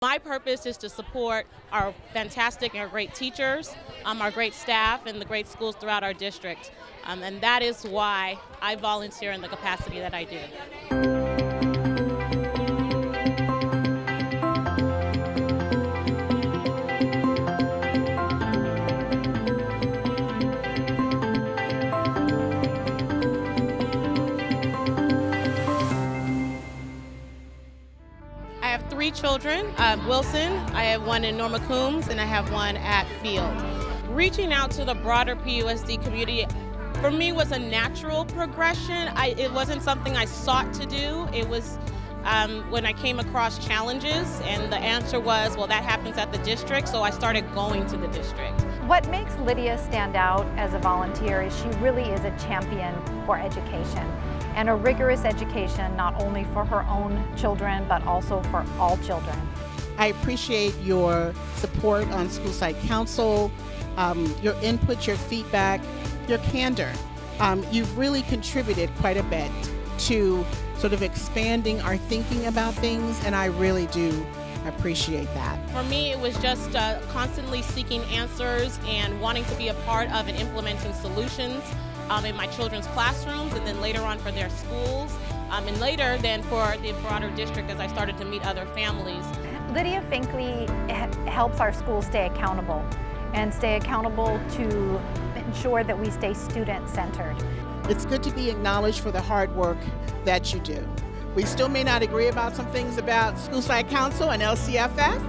My purpose is to support our fantastic and our great teachers, our great staff, and the great schools throughout our district. And that is why I volunteer in the capacity that I do. I have 3 children, Wilson, I have one in Norma Coombs, and I have one at Field. Reaching out to the broader PUSD community, for me, was a natural progression. It wasn't something I sought to do. It was when I came across challenges, and the answer was, well, that happens at the district, so I started going to the district. What makes Lydia stand out as a volunteer is she really is a champion for education, and a rigorous education not only for her own children but also for all children. I appreciate your support on School Site Council, your input, your feedback, your candor. You've really contributed quite a bit to sort of expanding our thinking about things, and I really do appreciate that. For me, it was just constantly seeking answers and wanting to be a part of and implementing solutions in my children's classrooms, and then later on for their schools, and later then for the broader district as I started to meet other families. Lydia Finkley helps our schools stay accountable, and stay accountable to ensure that we stay student-centered. It's good to be acknowledged for the hard work that you do. We still may not agree about some things about School Site Council and LCFF,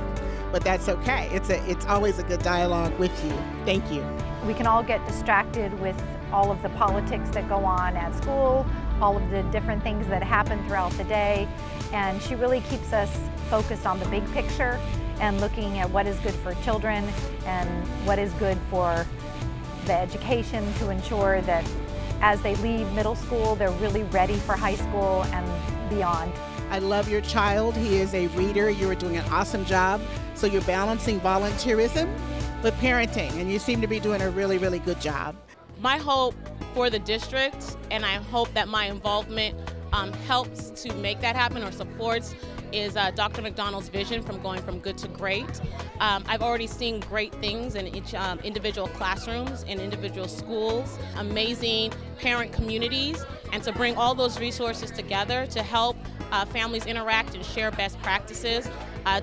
but that's okay. It's always a good dialogue with you. Thank you. We can all get distracted with all of the politics that go on at school, all of the different things that happen throughout the day, and she really keeps us focused on the big picture and looking at what is good for children and what is good for the education to ensure that as they leave middle school, they're really ready for high school and beyond. I love your child. He is a reader. You are doing an awesome job. So you're balancing volunteerism with parenting, and you seem to be doing a really, really good job. My hope for the district, and I hope that my involvement helps to make that happen or supports, is Dr. McDonald's vision from going from good to great. I've already seen great things in each individual classrooms, in individual schools, amazing parent communities, and to bring all those resources together to help families interact and share best practices,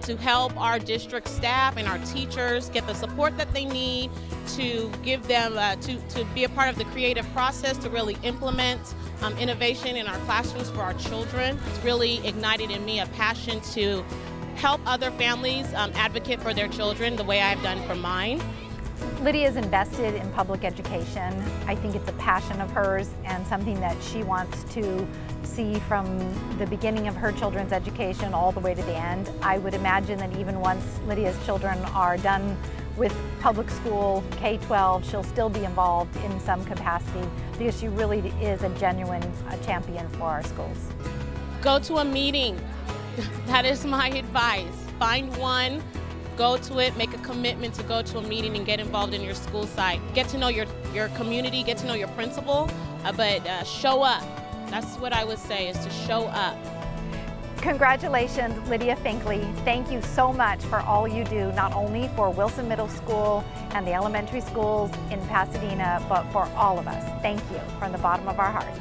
to help our district staff and our teachers get the support that they need, to give them, to be a part of the creative process, to really implement innovation in our classrooms for our children. It's really ignited in me a passion to help other families advocate for their children the way I've done for mine. Lydia is invested in public education. I think it's a passion of hers and something that she wants to see from the beginning of her children's education all the way to the end. I would imagine that even once Lydia's children are done with public school, K-12, she'll still be involved in some capacity because she really is a genuine champion for our schools. Go to a meeting. That is my advice. Find one, go to it, make a commitment to go to a meeting and get involved in your school site. Get to know your community, get to know your principal, but show up. That's what I would say, is to show up. Congratulations, Lydia Finkley. Thank you so much for all you do, not only for Wilson Middle School and the elementary schools in Pasadena, but for all of us. Thank you from the bottom of our hearts.